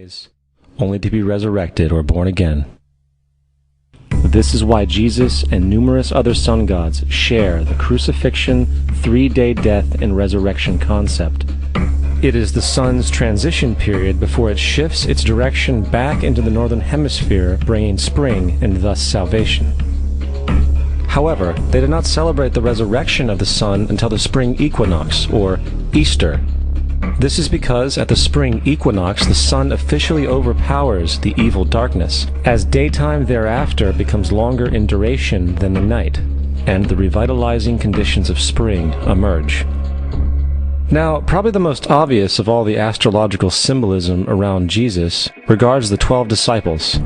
days, only to be resurrected or born again. This is why Jesus and numerous other sun gods share the crucifixion, 3-day death, and resurrection concept. It is the sun's transition period before it shifts its direction back into the northern hemisphere, bringing spring and thus salvation. However, they did not celebrate the resurrection of the sun until the spring equinox, or Easter. This is because at the spring equinox the sun officially overpowers the evil darkness, as daytime thereafter becomes longer in duration than the night, and the revitalizing conditions of spring emerge. Now, probably the most obvious of all the astrological symbolism around Jesus regards the 12 disciples.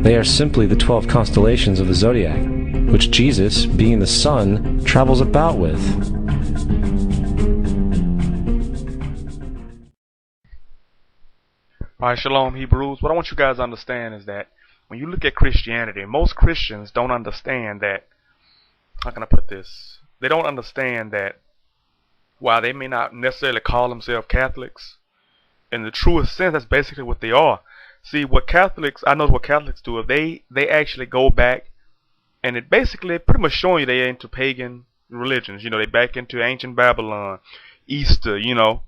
They are simply the 12 constellations of the zodiac, which Jesus, being the sun, travels about with. Alright, Shalom Hebrews. What I want you guys to understand is that when you look at Christianity, most Christians don't understand that, how can I put this? They don't understand that while they may not necessarily call themselves Catholics, in the truest sense, that's basically what they are. See, what Catholics, I know what Catholics do, they actually go back, and it basically pretty much showing you they're into pagan religions. You know, they back into ancient Babylon, Easter, you know,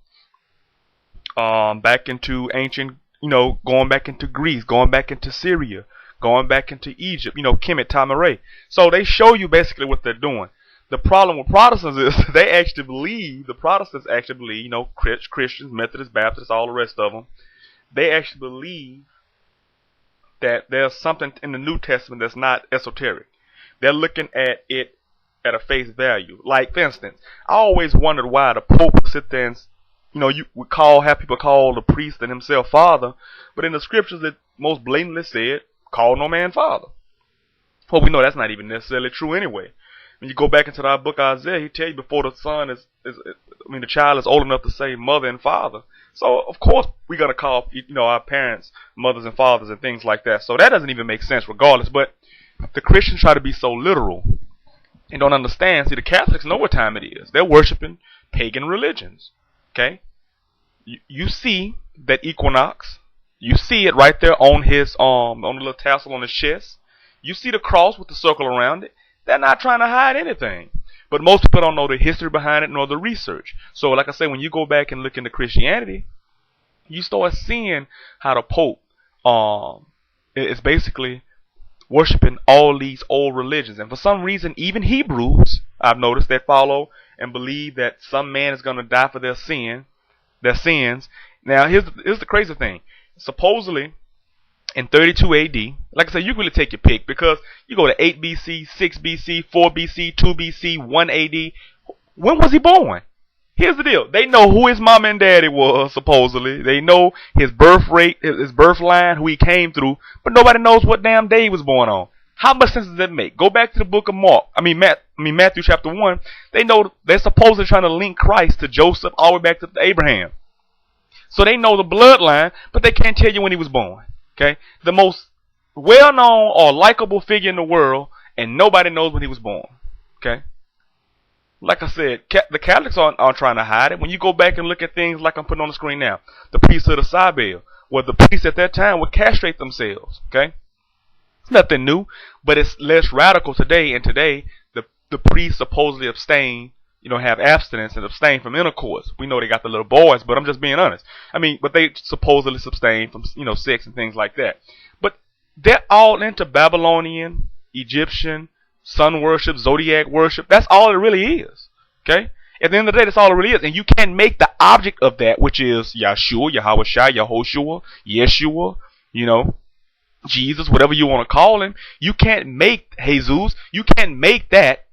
back into ancient, you know, going back into Greece, going back into Syria, going back into Egypt, you know, Kemet, Tamaray. So they show you basically what they're doing. The problem with Protestants is they actually believe, the Protestants actually believe, you know, Christians, Methodists, Baptists, all the rest of them, they actually believe that there's something in the New Testament that's not esoteric. They're looking at it at a face value. Like, for instance, I always wondered why the Pope would sit there and, you know, you would have people call the priest and himself father, but in the scriptures it most blatantly said, call no man father. Well, we know that's not even necessarily true anyway. When you go back into our book Isaiah, he tell you before the son the child is old enough to say mother and father. So of course we're gonna call, you know, our parents mothers and fathers and things like that. So that doesn't even make sense regardless. But the Christians try to be so literal and don't understand. See, the Catholics know what time it is. They're worshiping pagan religions. Okay, you see that equinox. You see it right there on his on the little tassel on his chest. You see the cross with the circle around it. They're not trying to hide anything. But most people don't know the history behind it nor the research. So like I say, when you go back and look into Christianity, you start seeing how the Pope is basically worshiping all these old religions. And for some reason, even Hebrews, I've noticed, that follow and believe that some man is going to die for their sins. Now, here's the crazy thing. Supposedly, in 32 AD, like I said, you can really take your pick, because you go to 8 BC, 6 BC, 4 BC, 2 BC, 1 AD. When was he born? Here's the deal. They know who his mom and daddy was, supposedly. They know his birth rate, his birth line, who he came through, but nobody knows what damn day he was born on. How much sense does that make? Go back to the book of Matthew chapter 1. They know they're supposedly trying to link Christ to Joseph all the way back to Abraham. So they know the bloodline, but they can't tell you when he was born. Okay, the most well-known or likable figure in the world, and nobody knows when he was born. Okay, like I said, the Catholics aren't trying to hide it. When you go back and look at things like I'm putting on the screen now, the priesthood of Cybele, where the priests at that time would castrate themselves. Okay, it's nothing new, but it's less radical today. And today, the priests supposedly abstain, you know, have abstinence and abstain from intercourse. We know they got the little boys, but I'm just being honest. I mean, but they supposedly abstain from, you know, sex and things like that. But they're all into Babylonian, Egyptian, sun worship, zodiac worship. That's all it really is. Okay? At the end of the day, that's all it really is. And you can't make the object of that, which is Yahshua, Yahweh, Yehoshua, Yeshua, you know, Jesus, whatever you want to call him. You can't make Jesus. You can't make that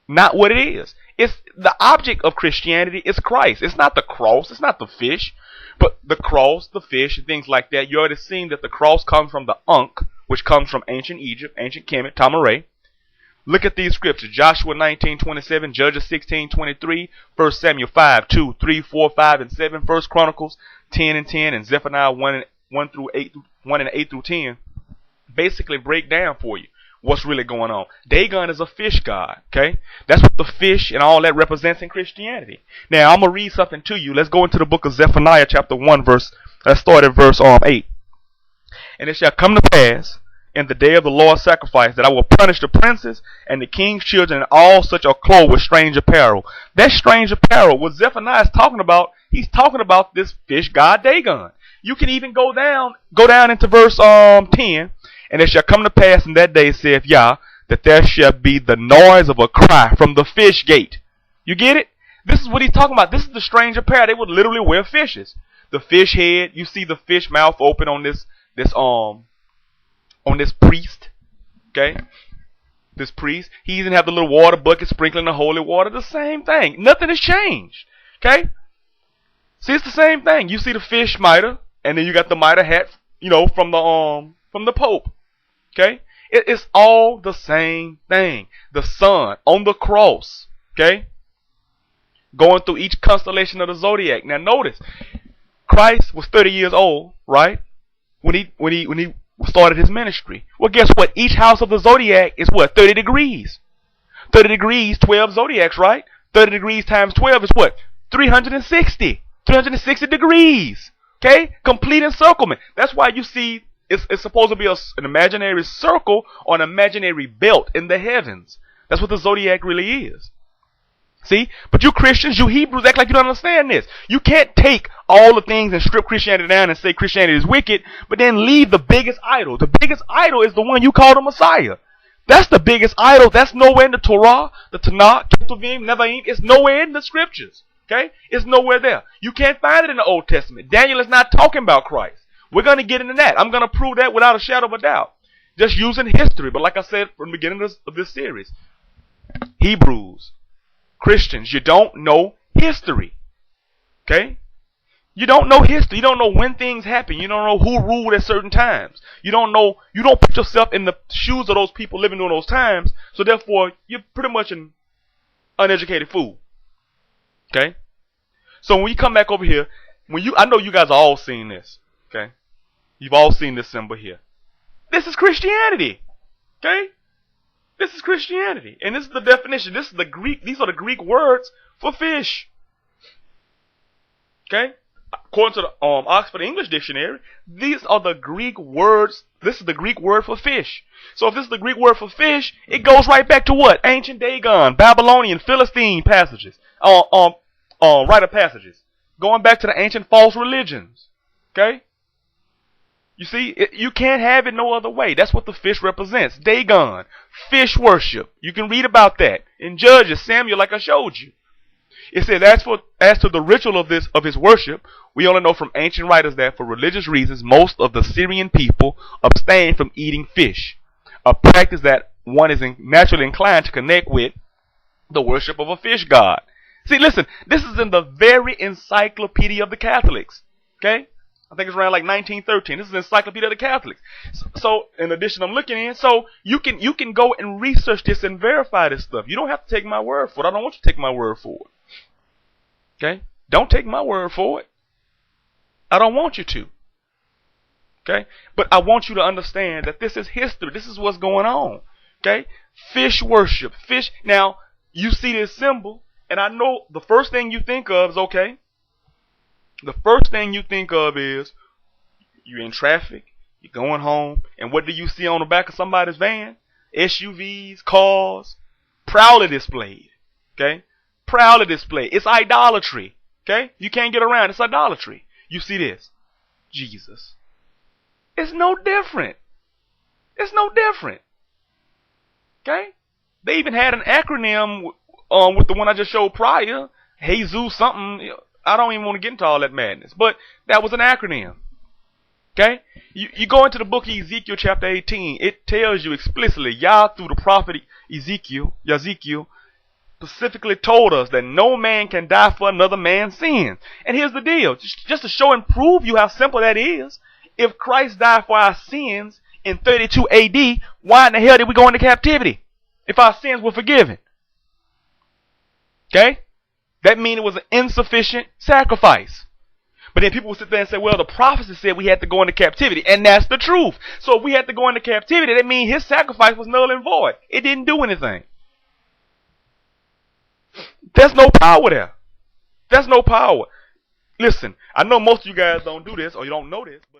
not what it is. It's the object of Christianity is Christ. It's not the cross. It's not the fish. But the cross, the fish, and things like that. You already seen that the cross comes from the Ankh, which comes from ancient Egypt, ancient Kemet, Tamaray. Look at these scriptures. Joshua 19:27, Judges 16:23, 1 Samuel 5:2, 3, 4, 5, and 7, 1 Chronicles 10 and 10, and Zephaniah 1 and 8 through 10. Basically break down for you what's really going on. Dagon is a fish god, okay? That's what the fish and all that represents in Christianity. Now, I'm going to read something to you. Let's go into the book of Zephaniah chapter 1, verse Let's start at verse 8. And it shall come to pass in the day of the Lord's sacrifice that I will punish the princes and the king's children and all such are clothed with strange apparel. That strange apparel, what Zephaniah is talking about, he's talking about this fish god Dagon. You can even go down into verse 10. And it shall come to pass in that day, saith Yah, that there shall be the noise of a cry from the fish gate. You get it? This is what he's talking about. This is the strange apparel. They would literally wear fishes. The fish head, you see the fish mouth open on this priest. Okay? This priest. He even have the little water bucket sprinkling the holy water. The same thing. Nothing has changed. Okay? See, it's the same thing. You see the fish mitre, and then you got the mitre hat, from the Pope. Okay? It's all the same thing. The sun on the cross. Okay? Going through each constellation of the zodiac. Now notice, Christ was 30 years old, right? When he started his ministry. Well, guess what? Each house of the zodiac is what? 30 degrees. 30 degrees, 12 zodiacs, right? 30 degrees times 12 is what? 360. 360 degrees. Okay? Complete encirclement. That's why you see it's supposed to be an imaginary circle or an imaginary belt in the heavens. That's what the zodiac really is. See? But you Christians, you Hebrews act like you don't understand this. You can't take all the things and strip Christianity down and say Christianity is wicked, but then leave the biggest idol. The biggest idol is the one you call the Messiah. That's the biggest idol. That's nowhere in the Torah, the Tanakh, Ketuvim, Nevi'im. It's nowhere in the scriptures. Okay? It's nowhere there. You can't find it in the Old Testament. Daniel is not talking about Christ. We're going to get into that. I'm going to prove that without a shadow of a doubt. Just using history. But like I said from the beginning of this series, Hebrews, Christians, you don't know history. Okay? You don't know history. You don't know when things happen. You don't know who ruled at certain times. You don't put yourself in the shoes of those people living during those times. So therefore, you're pretty much an uneducated fool. Okay? So when you come back over here, I know you guys are all seeing this. Okay? You've all seen this symbol here. This is Christianity. Okay? This is Christianity. And this is the definition. These are the Greek words for fish. Okay? According to the Oxford English Dictionary, these are the Greek words. This is the Greek word for fish. So if this is the Greek word for fish, it goes right back to what? Ancient Dagon, Babylonian, Philistine passages. Rite of passages. Going back to the ancient false religions. Okay? You see, you can't have it no other way. That's what the fish represents. Dagon, fish worship. You can read about that in Judges, Samuel, like I showed you. It says, as to the ritual of his worship, we only know from ancient writers that for religious reasons, most of the Syrian people abstain from eating fish, a practice that one is naturally inclined to connect with the worship of a fish god. See, listen, this is in the very Encyclopedia of the Catholics. Okay? I think it's around like 1913. This is the Encyclopedia of the Catholics. So, in addition, I'm looking in. So, you can go and research this and verify this stuff. You don't have to take my word for it. I don't want you to take my word for it. Okay? Don't take my word for it. I don't want you to. Okay? But I want you to understand that this is history. This is what's going on. Okay? Fish worship. Fish. Now, you see this symbol, and I know the first thing you think of is, okay, the first thing you think of is you're in traffic, you're going home, and what do you see on the back of somebody's van? SUVs, cars, proudly displayed. Okay? Proudly displayed. It's idolatry. Okay? You can't get around. It's idolatry. You see this. Jesus. It's no different. It's no different. Okay? They even had an acronym with the one I just showed prior. Jesus something. I don't even want to get into all that madness. But that was an acronym. Okay? You go into the book of Ezekiel chapter 18. It tells you explicitly, Yah through the prophet Ezekiel specifically told us that no man can die for another man's sins. And here's the deal. Just to show and prove you how simple that is. If Christ died for our sins in 32 AD, why in the hell did we go into captivity? If our sins were forgiven. Okay? That means it was an insufficient sacrifice. But then people will sit there and say, well, the prophecy said we had to go into captivity. And that's the truth. So if we had to go into captivity, that means his sacrifice was null and void. It didn't do anything. There's no power there. There's no power. listen, I know most of you guys don't do this or you don't know this, but